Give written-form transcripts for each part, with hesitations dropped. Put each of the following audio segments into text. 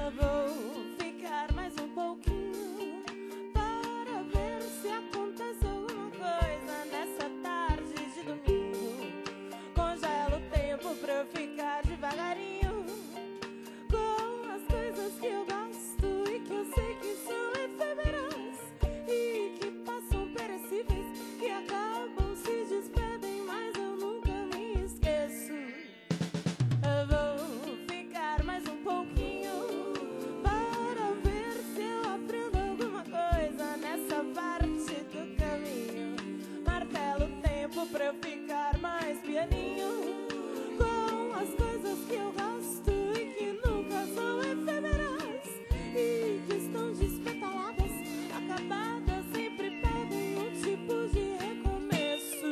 Eu vou ficar mais um pouquinho para ver se acontece alguma coisa nessa tarde de domingo. Congela o tempo pra eu ficar devagarinho com as coisas que eu gosto e que eu sei que são efêmeras e que passam perecíveis, que acabam, se despedem, mas eu nunca me esqueço. Eu vou ficar mais um pouquinho para ver se eu aprendo alguma coisa nessa parte do caminho. Martelo o tempo pra eu ficar mais pianinho com as coisas que eu gosto e que nunca são efêmeras e que estão despetaladas, acabadas, sempre pedem um tipo de recomeço.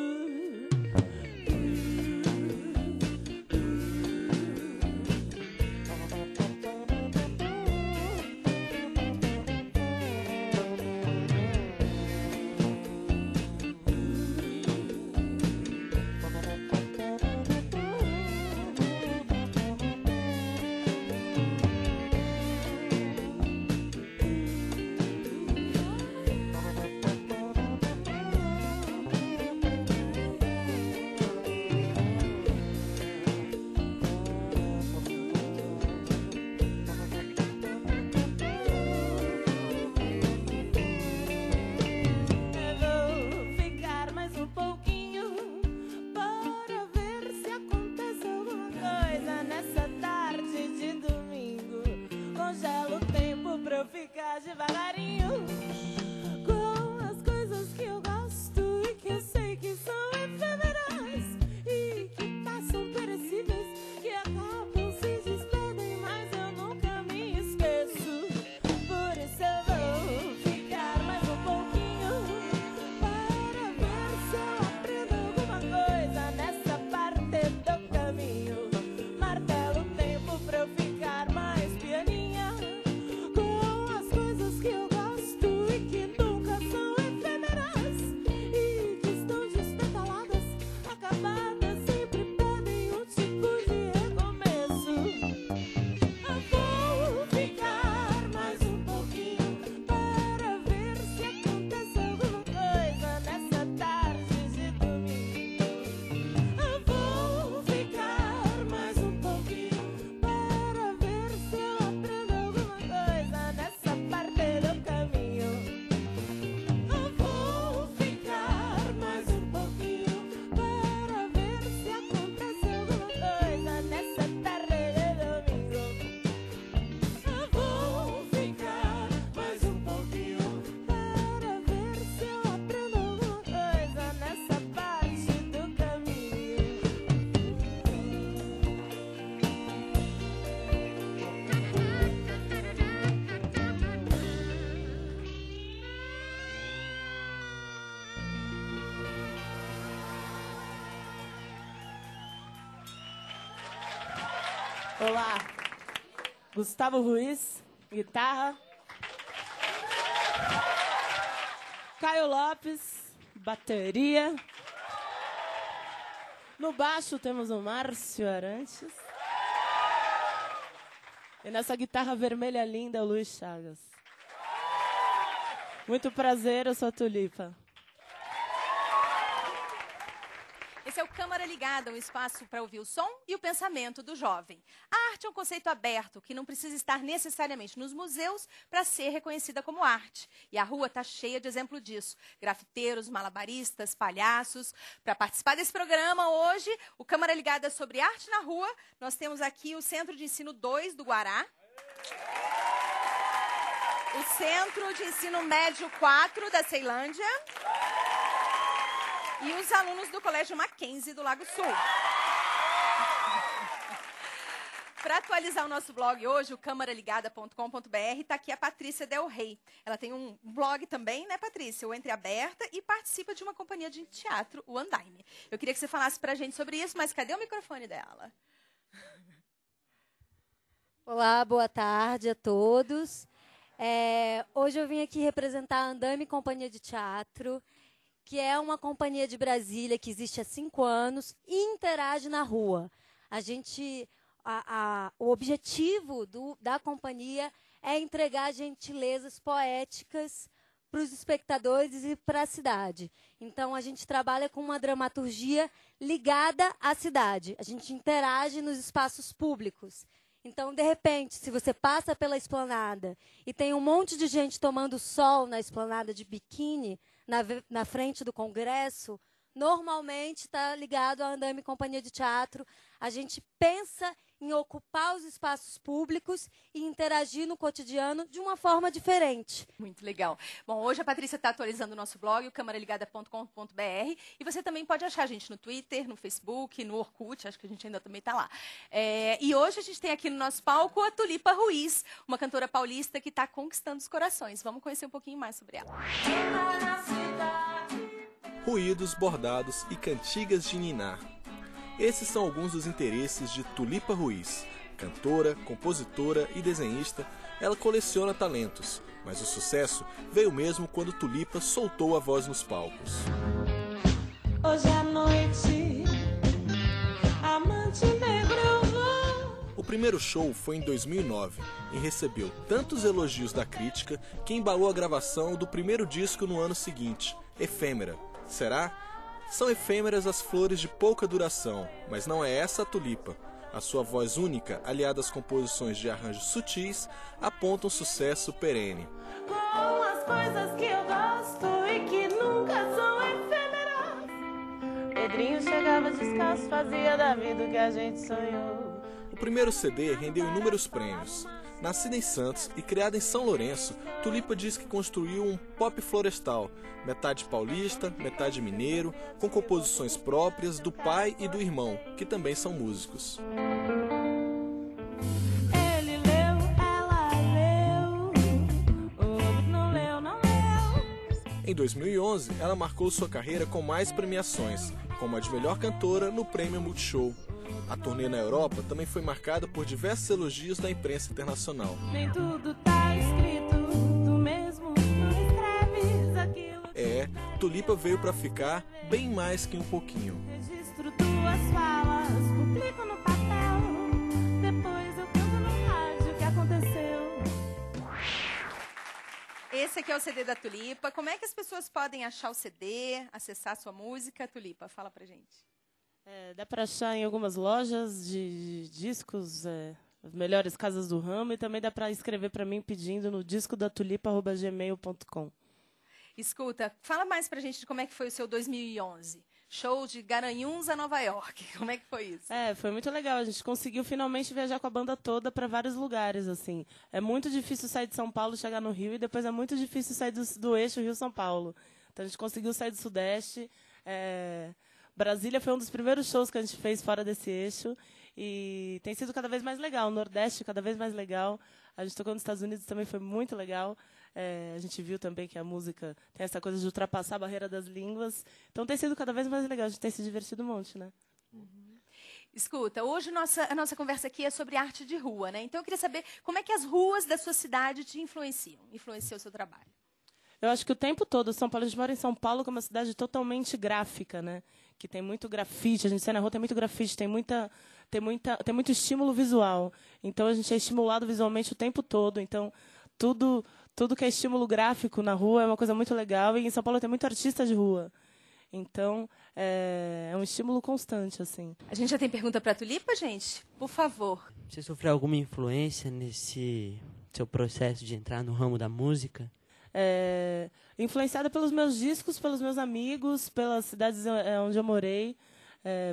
Eu vou ficar mais um pouquinho para ver se acontece alguma coisa nessa tarde de domingo. Congelo o tempo pra eu ficar devagarinho com as coisas que eu gosto e que eu sei que são efêmeras e que passam perecíveis, que acabam, se despedem, mas eu nunca me esqueço. Por isso eu vou ficar mais um pouquinho para ver se eu aprendo alguma coisa nessa parte do caminho. Martelo o tempo pra eu ficar mais pianinha com as coisas que eu gosto e que nunca são efêmeras e que estão despetaladas, acabadas, sempre pedem um tipo de recomeço. Eu vou ficar mais um pouquinho para ver se acontece alguma coisa nessa tarde de domingo. Eu vou ficar mais um pouquinho para ver se eu aprendo alguma coisa nessa parte do caminho. Eu vou ficar mais um pouquinho para ver se acontece alguma coisa nessa tarde de domingo. Eu vou ficar mais um pouquinho para ver se eu aprendo alguma coisa nessa parte do caminho. Olá, Gustavo Ruiz, guitarra. Caio Lopes, bateria. No baixo temos o Márcio Arantes. E nessa guitarra vermelha linda, o Luiz Chagas. Muito prazer, eu sou a Tulipa. Esse é o Câmara Ligada, um espaço para ouvir o som e o pensamento do jovem. A arte é um conceito aberto que não precisa estar necessariamente nos museus para ser reconhecida como arte. E a rua está cheia de exemplo disso. Grafiteiros, malabaristas, palhaços. Para participar desse programa hoje, o Câmara Ligada sobre arte na rua, nós temos aqui o Centro de Ensino 2 do Guará. O Centro de Ensino Médio 4 da Ceilândia. E os alunos do Colégio Mackenzie do Lago Sul. Para atualizar o nosso blog hoje, o camaraligada.com.br, está aqui a Patrícia Del Rey. Ela tem um blog também, né, Patrícia? O Entreaberta, e participa de uma companhia de teatro, o Andaime. Eu queria que você falasse para a gente sobre isso, mas cadê o microfone dela? Olá, boa tarde a todos. Hoje eu vim aqui representar a Andaime Companhia de Teatro, que é uma companhia de Brasília que existe há 5 anos e interage na rua. A gente o objetivo da companhia é entregar gentilezas poéticas para os espectadores e para a cidade. Então, a gente trabalha com uma dramaturgia ligada à cidade. A gente interage nos espaços públicos. Então, de repente, se você passa pela esplanada e tem um monte de gente tomando sol na esplanada de biquíni, na frente do Congresso, normalmente está ligado à Andame Companhia de Teatro. A gente pensa em ocupar os espaços públicos e interagir no cotidiano de uma forma diferente. Muito legal. Bom, hoje a Patrícia está atualizando o nosso blog, o camaraligada.com.br, e você também pode achar a gente no Twitter, no Facebook, no Orkut, acho que a gente ainda também está lá. E hoje a gente tem aqui no nosso palco a Tulipa Ruiz, uma cantora paulista que está conquistando os corações. Vamos conhecer um pouquinho mais sobre ela. Ruídos, bordados e cantigas de ninar. Esses são alguns dos interesses de Tulipa Ruiz. Cantora, compositora e desenhista, ela coleciona talentos, mas o sucesso veio mesmo quando Tulipa soltou a voz nos palcos. Hoje à noite, amante negro eu vou. O primeiro show foi em 2009 e recebeu tantos elogios da crítica que embalou a gravação do primeiro disco no ano seguinte, Efêmera. Será? São efêmeras as flores de pouca duração, mas não é essa a Tulipa. A sua voz única, aliada às composições de arranjos sutis, aponta um sucesso perene. Com as coisas que eu gosto e que nunca são efêmeras. Pedrinho chegava descalço, fazia da vida o que a gente sonhou. O primeiro CD rendeu inúmeros prêmios. Nascida em Santos e criada em São Lourenço, Tulipa diz que construiu um pop florestal, metade paulista, metade mineiro, com composições próprias do pai e do irmão, que também são músicos. Ele leu, ela leu, o outro não leu, não leu. Em 2011, ela marcou sua carreira com mais premiações, como a de melhor cantora no Prêmio Multishow. A turnê na Europa também foi marcada por diversos elogios da imprensa internacional. Nem tudo tá escrito, tu mesmo não escreves aquilo. Tulipa veio pra ficar bem mais que um pouquinho. Registro tuas falas, publico no papel. Depois eu canto no rádio o que aconteceu. Esse aqui é o CD da Tulipa. Como é que as pessoas podem achar o CD, acessar a sua música? Tulipa, fala pra gente. Dá para achar em algumas lojas de discos, as melhores casas do ramo, e também dá para escrever para mim pedindo no discodatulipa@gmail.com. Escuta, fala mais pra gente de como é que foi o seu 2011. Show de Garanhuns a Nova York. Como é que foi isso? Foi muito legal. A gente conseguiu finalmente viajar com a banda toda para vários lugares, assim. É muito difícil sair de São Paulo, chegar no Rio, e depois é muito difícil sair do eixo Rio-São Paulo. Então a gente conseguiu sair do Sudeste. Brasília foi um dos primeiros shows que a gente fez fora desse eixo e tem sido cada vez mais legal. O Nordeste cada vez mais legal. A gente tocou nos Estados Unidos, também foi muito legal. A gente viu também que a música tem essa coisa de ultrapassar a barreira das línguas. Então tem sido cada vez mais legal. A gente tem se divertido um monte, né? Uhum. Escuta, hoje a nossa conversa aqui é sobre arte de rua, né? Então eu queria saber como é que as ruas da sua cidade te influenciam o seu trabalho. Eu acho que o tempo todo, São Paulo, a gente mora em São Paulo, que é uma cidade totalmente gráfica, né? Que tem muito grafite, a gente sai na rua, tem muito grafite, tem muito estímulo visual. Então a gente é estimulado visualmente o tempo todo. Então tudo que é estímulo gráfico na rua é uma coisa muito legal. E em São Paulo tem muito artista de rua. Então é um estímulo constante, assim. A gente já tem pergunta para a Tulipa, gente? Por favor. Você sofreu alguma influência nesse seu processo de entrar no ramo da música? Influenciada pelos meus discos, pelos meus amigos, pelas cidades onde eu morei,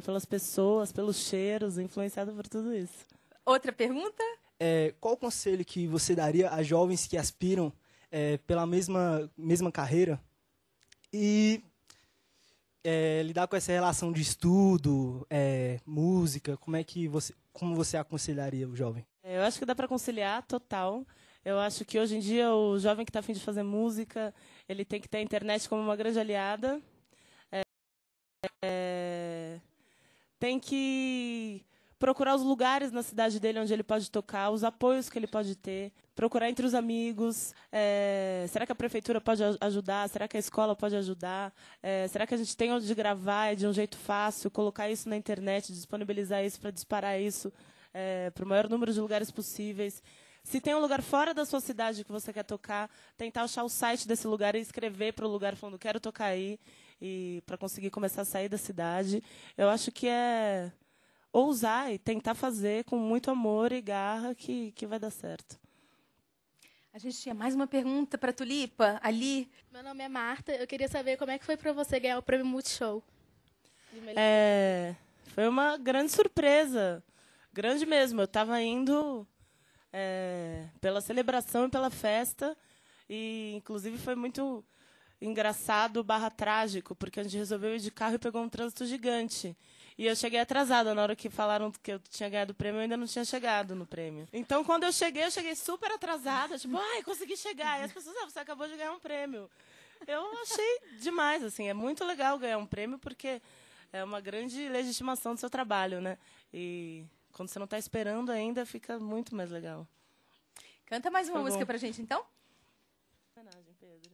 pelas pessoas, pelos cheiros, influenciada por tudo isso. Outra pergunta? Qual o conselho que você daria a jovens que aspiram pela mesma carreira e lidar com essa relação de estudo, música? Como você aconselharia o jovem? Eu acho que dá para conciliar total. Eu acho que hoje em dia o jovem que está a fim de fazer música, ele tem que ter a internet como uma grande aliada. Tem que procurar os lugares na cidade dele onde ele pode tocar, os apoios que ele pode ter, procurar entre os amigos. Será que a prefeitura pode ajudar? Será que a escola pode ajudar? Será que a gente tem onde gravar de um jeito fácil, colocar isso na internet, disponibilizar isso para disparar isso para o maior número de lugares possíveis. Se tem um lugar fora da sua cidade que você quer tocar, tentar achar o site desse lugar e escrever para o lugar falando quero tocar aí, e para conseguir começar a sair da cidade. Eu acho que é ousar e tentar fazer com muito amor e garra que vai dar certo. A gente tinha mais uma pergunta para a Tulipa, ali. Meu nome é Marta, eu queria saber como é que foi para você ganhar o prêmio Multishow. Foi uma grande surpresa, grande mesmo. Eu estava indo pela celebração e pela festa, e inclusive foi muito engraçado / trágico, porque a gente resolveu ir de carro e pegou um trânsito gigante. E eu cheguei atrasada. Na hora que falaram que eu tinha ganhado o prêmio, eu ainda não tinha chegado no prêmio. Então, quando eu cheguei super atrasada. Tipo, consegui chegar. E as pessoas, você acabou de ganhar um prêmio. Eu achei demais, assim. É muito legal ganhar um prêmio, porque é uma grande legitimação do seu trabalho, né? E quando você não está esperando ainda, fica muito mais legal. Canta mais uma música pra gente, então? Homenagem, Pedro.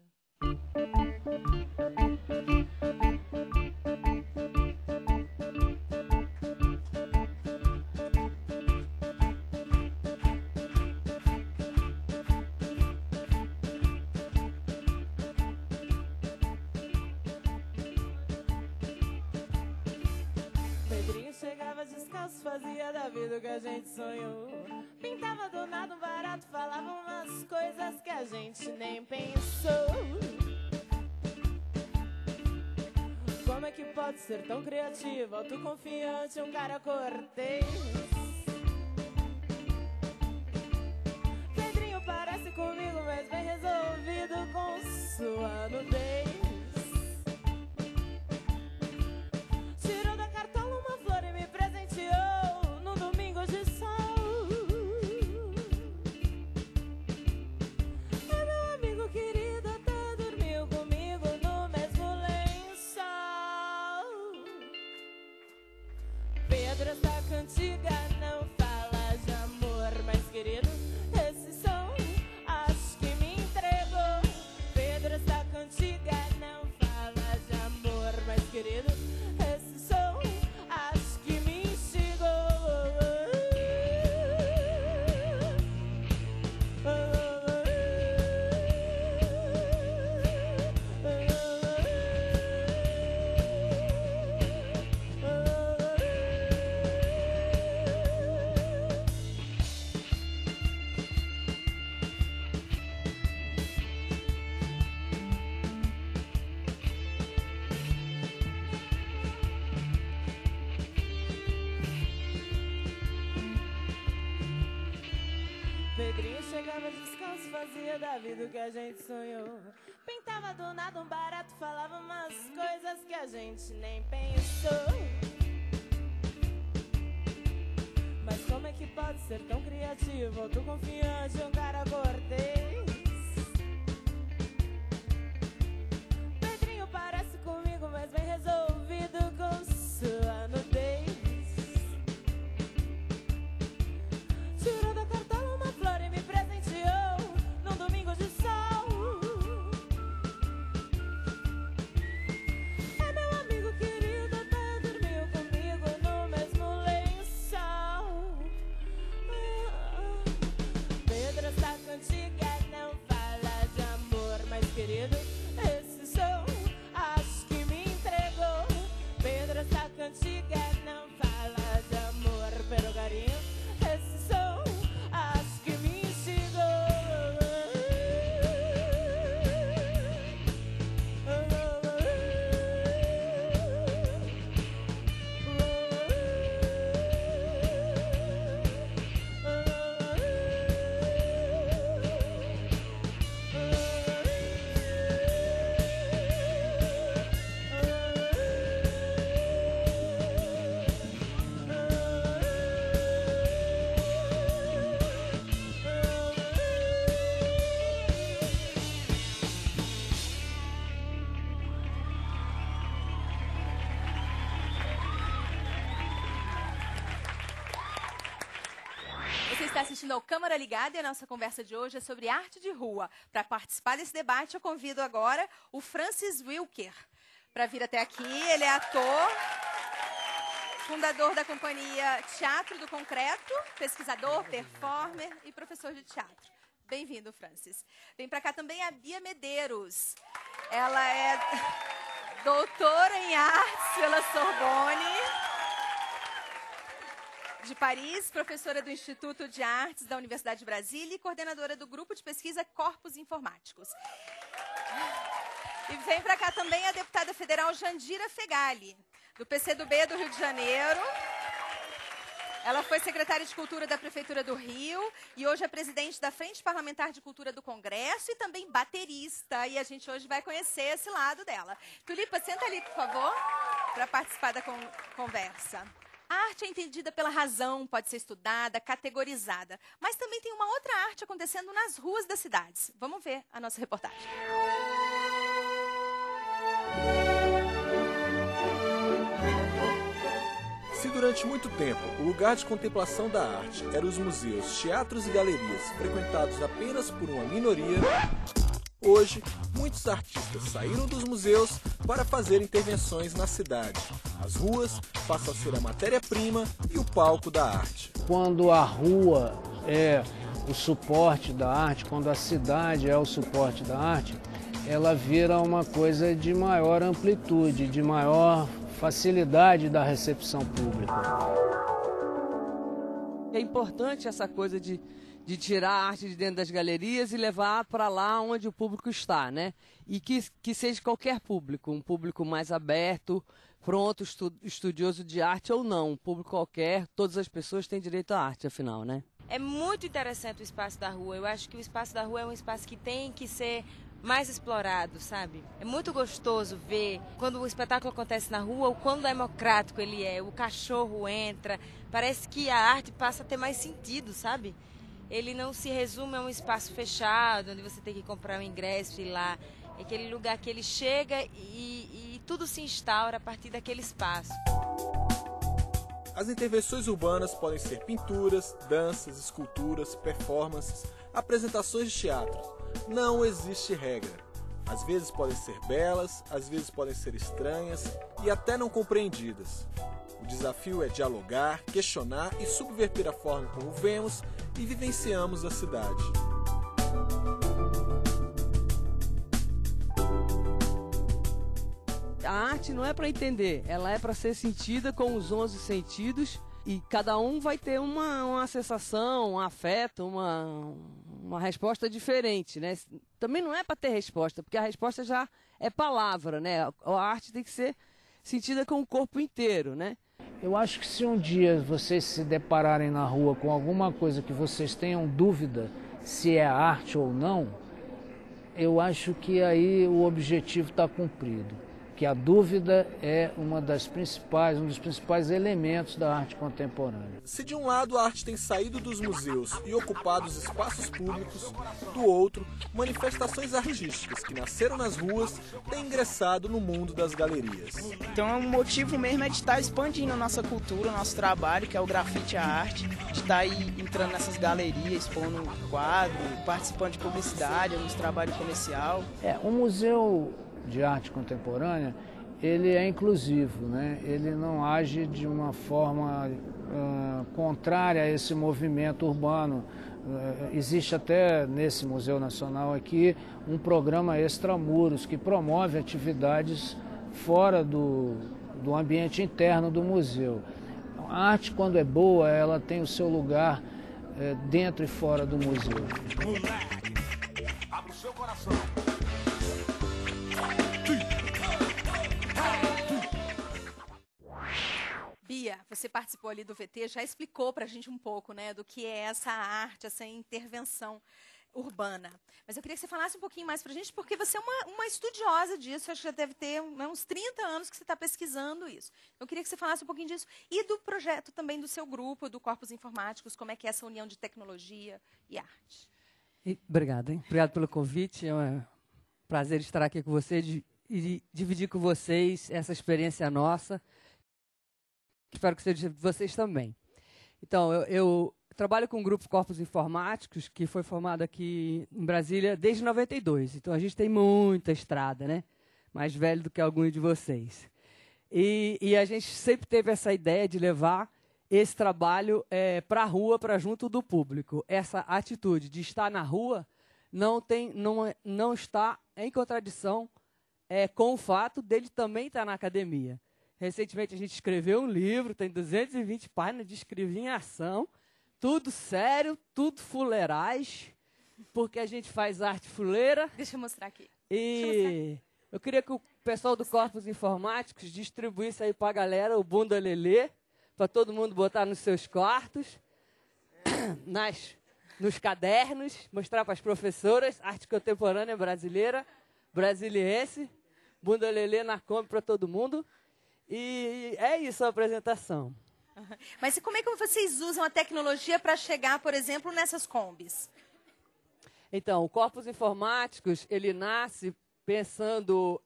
Pedrinho chegava descalço, fazia da vida o que a gente sonhou. Pintava do nada um barato, falava umas coisas que a gente nem pensou. Como é que pode ser tão criativo, autoconfiante, um cara cortês? Pedrinho parece comigo, mas bem resolvido com sua nudez. Tirou da cartola uma flor e me presenteou num domingo de sol. É meu amigo querido, até dormiu comigo no mesmo lençol. Pedro, essa cantiga não fala de amor, mas querido, esse som acho que me entregou. Pedro, essa cantiga não fala de amor, mas querido, esse som acho que me instigou. Pedrinho chegava descalço, fazia da vida o que a gente sonhou. Pintava do nada um barato, falava umas coisas que a gente nem pensou. Mas como é que pode ser tão criativo, autoconfiante, um cara cortês? Pedrinho parece comigo, mas bem resolvido com sua nudez. Tirou da cartola uma flor e me presenteou num domingo de sol. É meu amigo querido, até dormiu comigo no mesmo lençol. Pedro, essa cantiga não fala de amor, mas querido, esse som acho que me entregou. Pedro, essa cantiga não fala de amor, pero carinho, esse som acho que me instigou. Você está assistindo ao Câmara Ligada e a nossa conversa de hoje é sobre arte de rua. Para participar desse debate, eu convido agora o Francis Wilker para vir até aqui. Ele é ator, fundador da companhia Teatro do Concreto, pesquisador, performer e professor de teatro. Bem-vindo, Francis. Vem para cá também a Bia Medeiros. Ela é doutora em artes pela Sorbonne de Paris, professora do Instituto de Artes da Universidade de Brasília e coordenadora do grupo de pesquisa Corpos Informáticos. E vem para cá também a deputada federal Jandira Fegali, do PCdoB do Rio de Janeiro. Ela foi secretária de Cultura da Prefeitura do Rio e hoje é presidente da Frente Parlamentar de Cultura do Congresso e também baterista. E a gente hoje vai conhecer esse lado dela. Tulipa, senta ali, por favor, para participar da conversa. A arte é entendida pela razão, pode ser estudada, categorizada. Mas também tem uma outra arte acontecendo nas ruas das cidades. Vamos ver a nossa reportagem. Se durante muito tempo o lugar de contemplação da arte eram os museus, teatros e galerias frequentados apenas por uma minoria, hoje muitos artistas saíram dos museus para fazer intervenções na cidade. As ruas passam a ser a matéria-prima e o palco da arte. Quando a rua é o suporte da arte, quando a cidade é o suporte da arte, ela vira uma coisa de maior amplitude, de maior facilidade da recepção pública. É importante essa coisa de tirar a arte de dentro das galerias e levar para lá onde o público está, né? E que seja qualquer público, um público mais aberto, pronto, estudioso de arte ou não, um público qualquer, todas as pessoas têm direito à arte, afinal, né? É muito interessante o espaço da rua. Eu acho que o espaço da rua é um espaço que tem que ser mais explorado, sabe? É muito gostoso ver quando o espetáculo acontece na rua, o quão democrático ele é, o cachorro entra, parece que a arte passa a ter mais sentido, sabe? Ele não se resume a um espaço fechado, onde você tem que comprar um ingresso e ir lá. É aquele lugar que ele chega e tudo se instaura a partir daquele espaço. As intervenções urbanas podem ser pinturas, danças, esculturas, performances, apresentações de teatro. Não existe regra. Às vezes podem ser belas, às vezes podem ser estranhas e até não compreendidas. O desafio é dialogar, questionar e subverter a forma como vemos e vivenciamos a cidade. A arte não é para entender, ela é para ser sentida com os 11 sentidos e cada um vai ter uma sensação, um afeto, uma resposta diferente, né? Também não é para ter resposta, porque a resposta já é palavra, né? A arte tem que ser sentida com o corpo inteiro, né? Eu acho que se um dia vocês se depararem na rua com alguma coisa que vocês tenham dúvida se é arte ou não, eu acho que aí o objetivo está cumprido. Que a dúvida é um dos principais elementos da arte contemporânea. Se de um lado a arte tem saído dos museus e ocupado os espaços públicos, do outro, manifestações artísticas que nasceram nas ruas têm ingressado no mundo das galerias. Então o motivo mesmo é de estar expandindo a nossa cultura, o nosso trabalho, que é o grafite e a arte, de estar aí entrando nessas galerias, expondo quadro, participando de publicidade, nos trabalho comercial. O museu de arte contemporânea, ele é inclusivo, né? Ele não age de uma forma contrária a esse movimento urbano. Existe até nesse Museu Nacional aqui um programa extramuros que promove atividades fora do ambiente interno do museu. A arte, quando é boa, ela tem o seu lugar dentro e fora do museu. Moleque, abre o seu coração. Bia, você participou ali do VT, já explicou pra gente um pouco, né, do que é essa arte, essa intervenção urbana. Mas eu queria que você falasse um pouquinho mais pra gente, porque você é uma estudiosa disso, acho que já deve ter uns 30 anos que você está pesquisando isso. Eu queria que você falasse um pouquinho disso e do projeto também do seu grupo, do Corpos Informáticos, como é que é essa união de tecnologia e arte. Obrigado, hein? Obrigado pelo convite, é um prazer estar aqui com você e dividir com vocês essa experiência nossa. Espero que seja de vocês também. Então, eu trabalho com o grupo Corpos Informáticos, que foi formado aqui em Brasília desde 92. Então, a gente tem muita estrada, né? Mais velho do que alguns de vocês. E a gente sempre teve essa ideia de levar esse trabalho para a rua, para junto do público. Essa atitude de estar na rua não está em contradição com o fato dele também estar na academia. Recentemente a gente escreveu um livro, tem 220 páginas de escrever em ação, tudo sério, tudo fuleirais, porque a gente faz arte fuleira. Deixa eu mostrar aqui. E eu queria que o pessoal do Corpos Informáticos distribuísse aí para a galera o Bunda Lelê, para todo mundo botar nos seus quartos, nos cadernos, mostrar para as professoras, arte contemporânea brasileira, brasiliense, Bunda Lelê na Kombi para todo mundo. E é isso a apresentação. Mas e como é que vocês usam a tecnologia para chegar, por exemplo, nessas combis? Então, o Corpos Informáticos, ele nasce pensando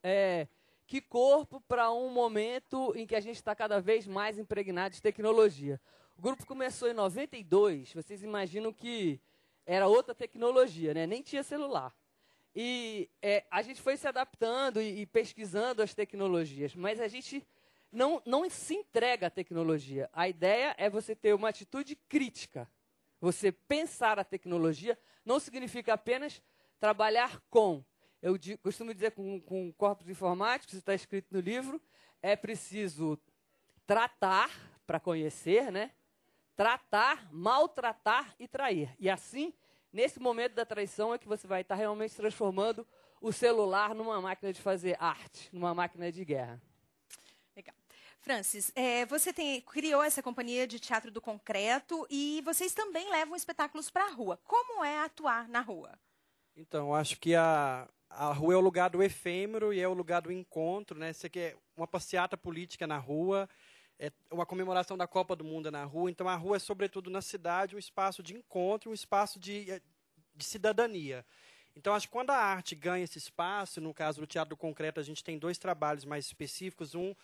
que corpo para um momento em que a gente está cada vez mais impregnado de tecnologia. O grupo começou em 92, vocês imaginam que era outra tecnologia, né? Nem tinha celular. E a gente foi se adaptando e pesquisando as tecnologias, mas a gente não se entrega à tecnologia. A ideia é você ter uma atitude crítica. Você pensar a tecnologia não significa apenas trabalhar com. Eu costumo dizer com corpos informáticos, isso está escrito no livro, é preciso tratar para conhecer, né? Tratar, maltratar e trair. E assim, nesse momento da traição é que você vai estar realmente transformando o celular numa máquina de fazer arte, numa máquina de guerra. Legal. Francis, você criou essa companhia de teatro do concreto e vocês também levam espetáculos para a rua. Como é atuar na rua? Então, acho que a rua é o lugar do efêmero e é o lugar do encontro, né? Você quer uma passeata política na rua, uma comemoração da Copa do Mundo na rua. Então, a rua é, sobretudo na cidade, um espaço de encontro, um espaço de cidadania. Então, acho que quando a arte ganha esse espaço, no caso do Teatro do Concreto, a gente tem 2 trabalhos mais específicos, um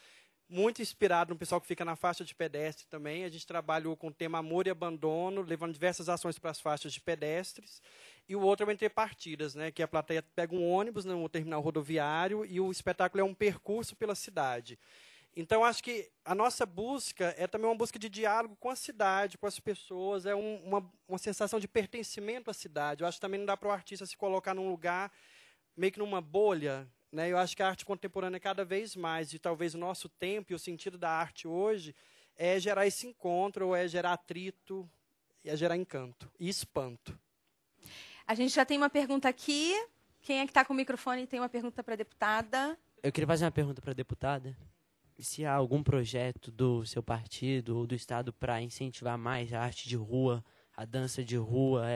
muito inspirado no pessoal que fica na faixa de pedestre também. A gente trabalhou com o tema amor e abandono, levando diversas ações para as faixas de pedestres. E o outro é o Entre Partidas, né, que a plateia pega um ônibus no terminal rodoviário e o espetáculo é um percurso pela cidade. Então, acho que a nossa busca é também uma busca de diálogo com a cidade, com as pessoas, é uma sensação de pertencimento à cidade. Eu acho que também não dá para o artista se colocar num lugar, meio que numa bolha, né? Eu acho que a arte contemporânea cada vez mais, e talvez o nosso tempo e o sentido da arte hoje, é gerar esse encontro, é gerar atrito, é gerar encanto e espanto. A gente já tem uma pergunta aqui. Quem é que está com o microfone tem uma pergunta para a deputada? Eu queria fazer uma pergunta para a deputada. Se há algum projeto do seu partido ou do Estado para incentivar mais a arte de rua, a dança de rua,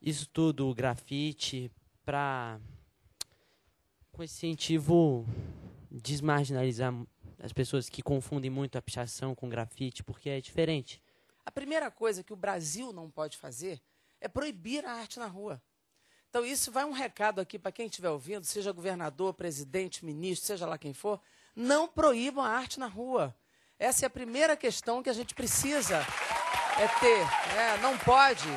isso tudo, o grafite, com esse incentivo desmarginalizar as pessoas que confundem muito a pichação com grafite, porque é diferente. A primeira coisa que o Brasil não pode fazer é proibir a arte na rua. Então, isso vai um recado aqui para quem estiver ouvindo, seja governador, presidente, ministro, seja lá quem for, não proíbam a arte na rua. Essa é a primeira questão que a gente precisa ter. Não pode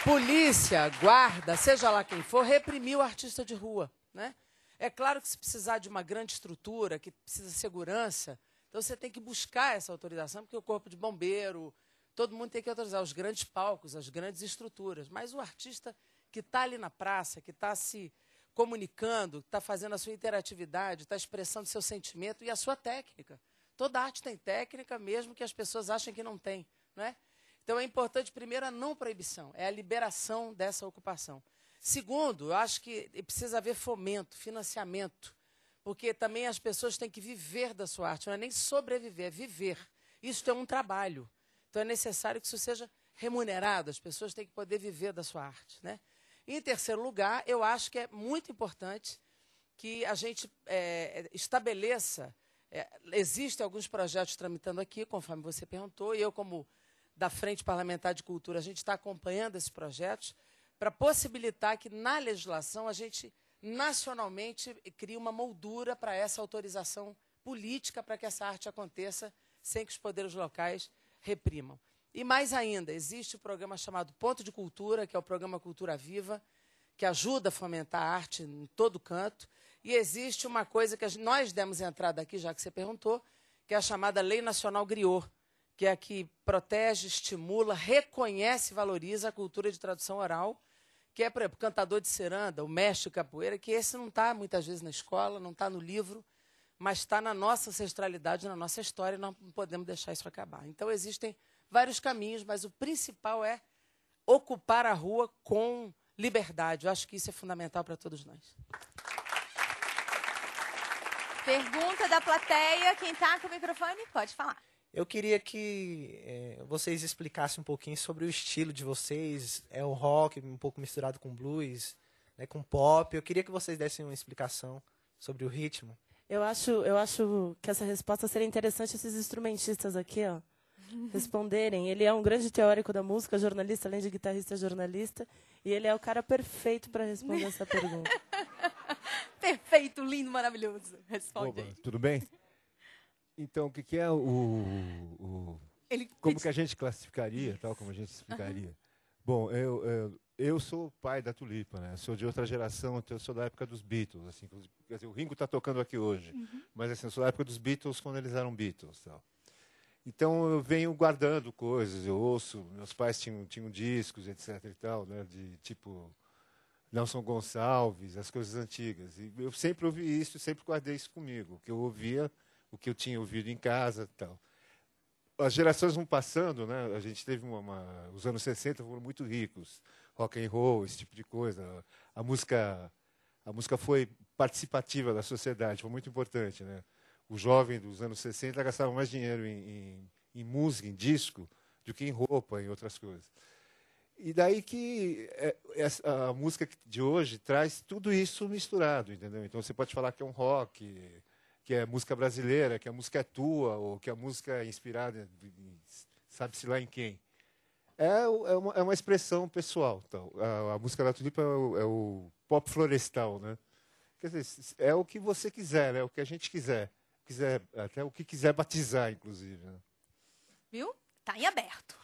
polícia, guarda, seja lá quem for, reprimir o artista de rua, né? É claro que se precisar de uma grande estrutura, que precisa de segurança, então você tem que buscar essa autorização, porque o corpo de bombeiro, todo mundo tem que autorizar os grandes palcos, as grandes estruturas. Mas o artista que está ali na praça, que está se comunicando, está fazendo a sua interatividade, está expressando seu sentimento e a sua técnica. Toda arte tem técnica, mesmo que as pessoas achem que não tem, não é? Então, é importante, primeiro, a não proibição, é a liberação dessa ocupação. Segundo, eu acho que precisa haver fomento, financiamento, porque também as pessoas têm que viver da sua arte, não é nem sobreviver, é viver. Isso é um trabalho. Então, é necessário que isso seja remunerado, as pessoas têm que poder viver da sua arte, né? Em terceiro lugar, eu acho que é muito importante que a gente estabeleça, existem alguns projetos tramitando aqui, conforme você perguntou, e eu, como da Frente Parlamentar de Cultura, a gente está acompanhando esses projetos para possibilitar que, na legislação, a gente, nacionalmente, crie uma moldura para essa autorização política para que essa arte aconteça sem que os poderes locais reprimam. E mais ainda, existe o programa chamado Ponto de Cultura, que é o programa Cultura Viva, que ajuda a fomentar a arte em todo canto. E existe uma coisa que nós demos entrada aqui, já que você perguntou, que é a chamada Lei Nacional Griot, que é a que protege, estimula, reconhece e valoriza a cultura de tradução oral, que é, por exemplo, cantador de ciranda, o mestre capoeira, que esse não está, muitas vezes, na escola, não está no livro, mas está na nossa ancestralidade, na nossa história, e nós não podemos deixar isso acabar. Então, existem vários caminhos, mas o principal é ocupar a rua com liberdade. Eu acho que isso é fundamental para todos nós. Pergunta da plateia. Quem está com o microfone, pode falar. Eu queria que vocês explicassem um pouquinho sobre o estilo de vocês. É o rock, um pouco misturado com blues, né, com pop. Eu queria que vocês dessem uma explicação sobre o ritmo. Eu acho que essa resposta seria interessante esses instrumentistas aqui, ó, responderem. Ele é um grande teórico da música, jornalista, além de guitarrista, jornalista, e ele é o cara perfeito para responder essa pergunta. Perfeito, lindo, maravilhoso. Responde Oba, aí. tudo bem? Então, o que é como que a gente classificaria, tal, como a gente explicaria? Bom, eu sou o pai da Tulipa, né? Sou de outra geração, então eu sou da época dos Beatles, assim, quer dizer, o Ringo está tocando aqui hoje, mas assim, eu sou da época dos Beatles quando eles eram Beatles, tal. Então eu venho guardando coisas, eu ouço, meus pais tinham discos, etc e tal, né, de tipo Nelson Gonçalves, as coisas antigas. E eu sempre ouvi isso, sempre guardei isso comigo, o que eu ouvia, o que eu tinha ouvido em casa e tal. As gerações vão passando, né? A gente teve os anos 60 foram muito ricos, rock and roll, esse tipo de coisa. A música foi participativa da sociedade, foi muito importante, né? O jovem dos anos 60 gastava mais dinheiro em música, em disco, do que em roupa, em outras coisas. E daí que a música de hoje traz tudo isso misturado, entendeu? Então você pode falar que é um rock, que é música brasileira, que a música é tua, ou que a música é inspirada, sabe-se lá em quem. É uma expressão pessoal. Então. A música da Tulipa é o pop florestal, né? Quer dizer, é o que você quiser, é o que a gente quiser. Até o que quiser batizar, inclusive. Né? Viu? Tá em aberto.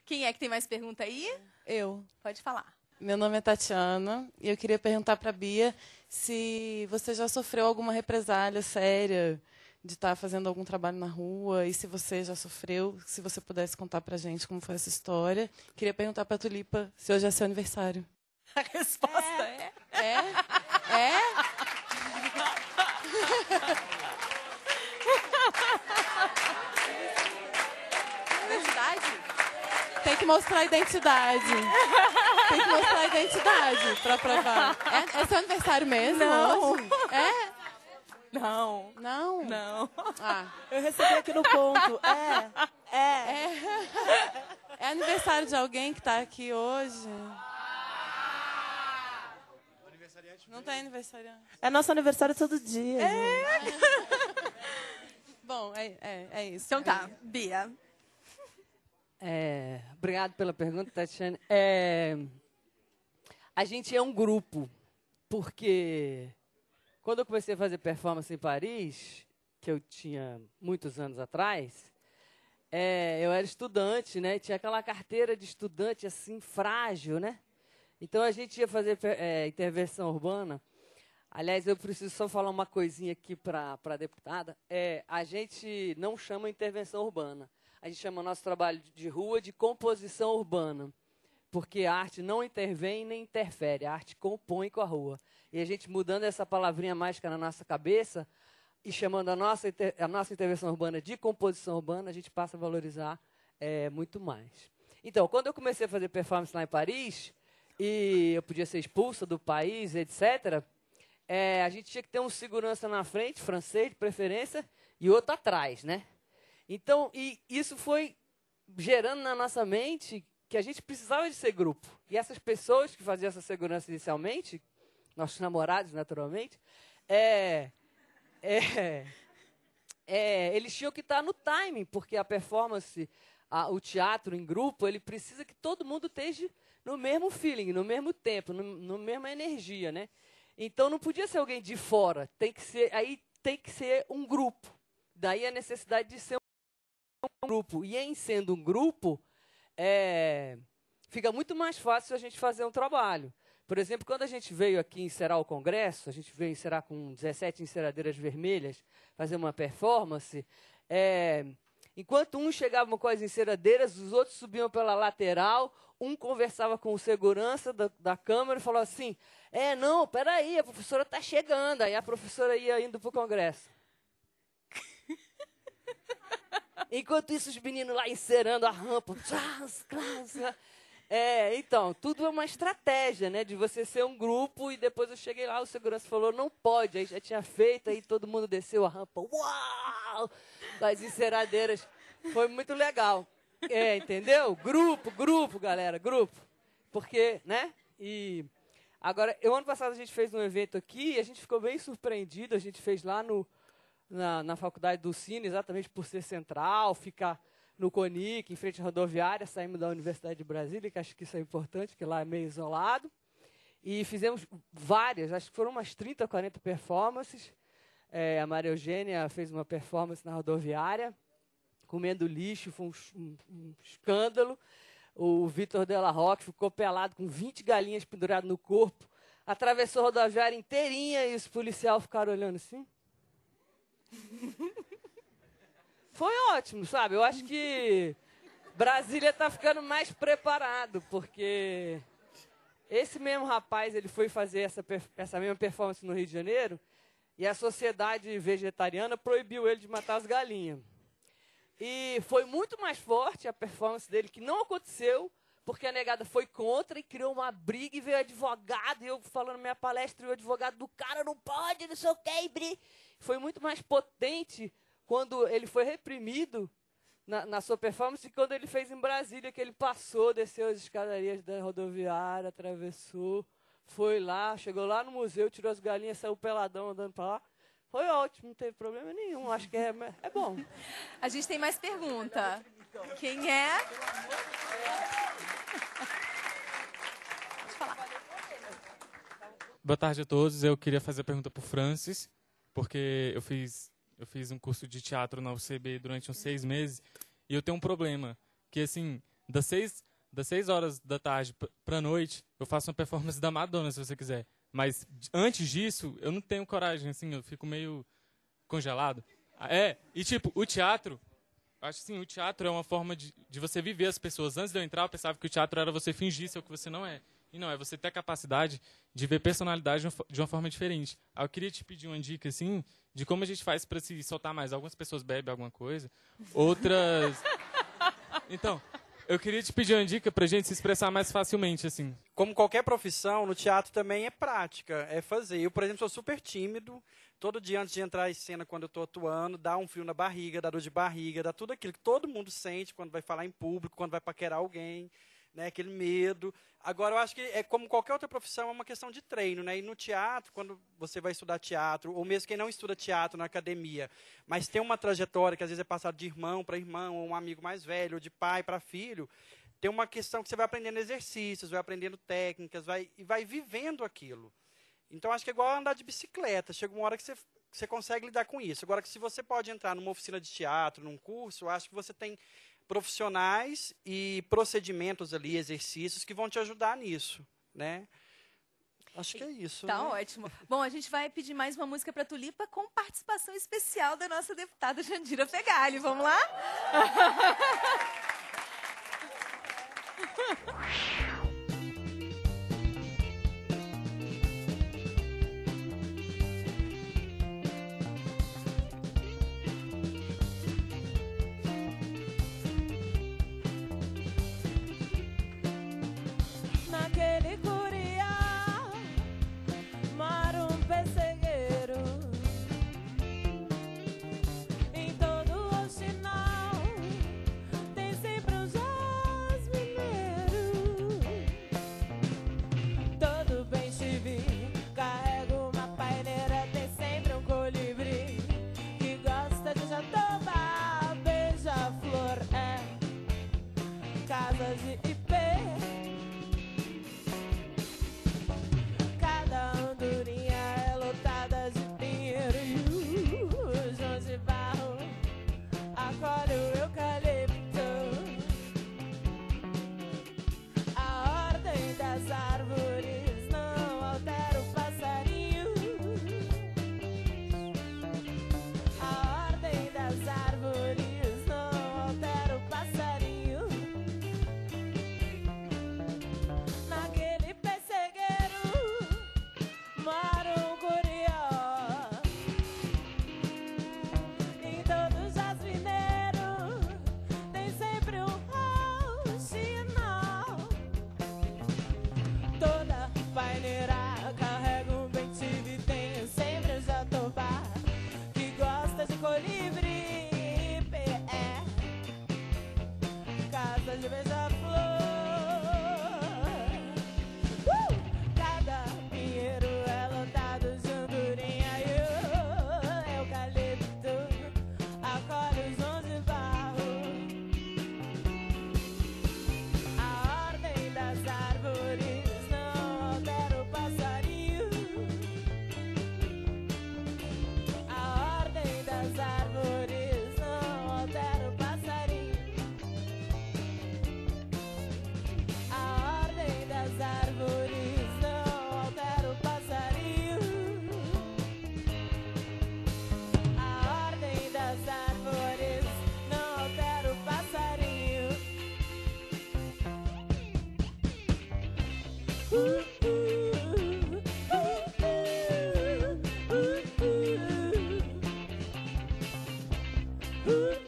Quem é que tem mais pergunta aí? Eu. Pode falar. Meu nome é Tatiana e eu queria perguntar para a Bia se você já sofreu alguma represália séria de estar fazendo algum trabalho na rua e se você já sofreu, se você pudesse contar para a gente como foi essa história. Queria perguntar para a Tulipa se hoje é seu aniversário. A resposta é? Identidade? Tem que mostrar a identidade. Tem que mostrar a identidade para provar. É seu aniversário mesmo? Não. Hoje? É? Não. Não? Não. Ah. Eu recebi aqui no ponto. É aniversário de alguém que está aqui hoje? Não tem aniversariante. É nosso aniversário todo dia. Bom, é isso. Então tá, Bia. Obrigado pela pergunta, Tatiana. A gente é um grupo, porque quando eu comecei a fazer performance em Paris, que eu tinha muitos anos atrás, eu era estudante, né? Tinha aquela carteira de estudante assim, frágil, né? Então a gente ia fazer intervenção urbana. Aliás, eu preciso só falar uma coisinha aqui para a deputada. A gente não chama intervenção urbana. A gente chama nosso trabalho de rua de composição urbana. Porque a arte não intervém nem interfere. A arte compõe com a rua. E a gente mudando essa palavrinha mágica na nossa cabeça e chamando a nossa intervenção urbana de composição urbana, a gente passa a valorizar muito mais. Então, quando eu comecei a fazer performance lá em Paris, e eu podia ser expulsa do país, etc., a gente tinha que ter um segurança na frente, francês de preferência, e outro atrás, né? Então, e isso foi gerando na nossa mente que a gente precisava de ser grupo. E essas pessoas que faziam essa segurança inicialmente, nossos namorados, naturalmente, eles tinham que estar no timing, porque a performance, o teatro em grupo, ele precisa que todo mundo esteja no mesmo feeling, no mesmo tempo, no mesma energia, né? Então não podia ser alguém de fora, tem que ser um grupo. Daí a necessidade de ser um grupo. E em sendo um grupo, fica muito mais fácil a gente fazer um trabalho. Por exemplo, quando a gente veio aqui encerar o congresso, a gente veio encerar com 17 enceradeiras vermelhas, fazer uma performance, enquanto um chegava com as enceradeiras, os outros subiam pela lateral, um conversava com o segurança da Câmara e falava assim, não, peraí, a professora está chegando. Aí a professora ia indo para o congresso. Enquanto isso, os meninos lá encerando a rampa. Então, tudo é uma estratégia, né? De você ser um grupo e depois eu cheguei lá, o segurança falou, não pode. Aí já tinha feito, aí todo mundo desceu a rampa. Uau! As enceradeiras. Foi muito legal. Entendeu? Grupo, galera, grupo. Porque, né? E agora, ano passado a gente fez um evento aqui e a gente ficou bem surpreendido. A gente fez lá na faculdade do Cine, exatamente por ser central, ficar no CONIC, em frente à rodoviária, saímos da Universidade de Brasília, que acho que isso é importante, porque lá é meio isolado. E fizemos várias, acho que foram umas 30, 40 performances. A Maria Eugênia fez uma performance na rodoviária, comendo lixo, foi um escândalo. O Vitor Della Rocque ficou pelado com 20 galinhas penduradas no corpo, atravessou a rodoviária inteirinha e os policiais ficaram olhando assim. Foi ótimo, sabe? Eu acho que Brasília está ficando mais preparado, porque esse mesmo rapaz ele foi fazer essa mesma performance no Rio de Janeiro e a sociedade vegetariana proibiu ele de matar as galinhas. E foi muito mais forte a performance dele, que não aconteceu, porque a negada foi contra e criou uma briga e veio advogado, e eu falando na minha palestra, e o advogado do cara não pode, não sei o que, foi muito mais potente quando ele foi reprimido na sua performance, e quando ele fez em Brasília, que ele passou, desceu as escadarias da rodoviária, atravessou, foi lá, chegou lá no museu, tirou as galinhas, saiu peladão andando para lá. Foi ótimo, não teve problema nenhum, acho que é bom. A gente tem mais pergunta. Quem é? Pode falar. Boa tarde a todos, eu queria fazer a pergunta para o Francis, porque eu fiz um curso de teatro na UCB durante uns 6 meses, e eu tenho um problema, que assim, das 6 horas da tarde para a noite, eu faço uma performance da Madonna, se você quiser. Mas antes disso, eu não tenho coragem, assim, eu fico meio congelado. E tipo, o teatro, acho que sim, o teatro é uma forma de você viver as pessoas. Antes de eu entrar, eu pensava que o teatro era você fingir ser o que você não é. E não, é você ter a capacidade de ver personalidade de uma forma diferente. Eu queria te pedir uma dica, assim, de como a gente faz para se soltar mais. Algumas pessoas bebem alguma coisa, outras... Então, eu queria te pedir uma dica pra gente se expressar mais facilmente, assim. Como qualquer profissão, no teatro também é prática, é fazer. Eu, por exemplo, sou super tímido. Todo dia antes de entrar em cena, quando eu estou atuando, dá um frio na barriga, dá dor de barriga, dá tudo aquilo que todo mundo sente quando vai falar em público, quando vai paquerar alguém. Né, aquele medo. Agora, eu acho que é como qualquer outra profissão, é uma questão de treino. Né? E no teatro, quando você vai estudar teatro, ou mesmo quem não estuda teatro na academia, mas tem uma trajetória que às vezes é passada de irmão para irmão, ou um amigo mais velho, ou de pai para filho, tem uma questão que você vai aprendendo exercícios, vai aprendendo técnicas, e vai vivendo aquilo. Então, acho que é igual andar de bicicleta. Chega uma hora que você consegue lidar com isso. Agora, que se você pode entrar numa oficina de teatro, num curso, eu acho que você tem profissionais e procedimentos ali, exercícios que vão te ajudar nisso, né? Acho que é isso. Tá, né? Ótimo. Bom, a gente vai pedir mais uma música para Tulipa com participação especial da nossa deputada Jandira Fegali. Vamos lá? Naquele curiá mora um pessegueiro. Em todo o chinal tem sempre um jasmineiro. Todo bem chivinho carrega uma paineira. Tem sempre um colibri que gosta de jatoba. Beija-flor é casa de ipê. Acolhe o eucalipto, Ooh.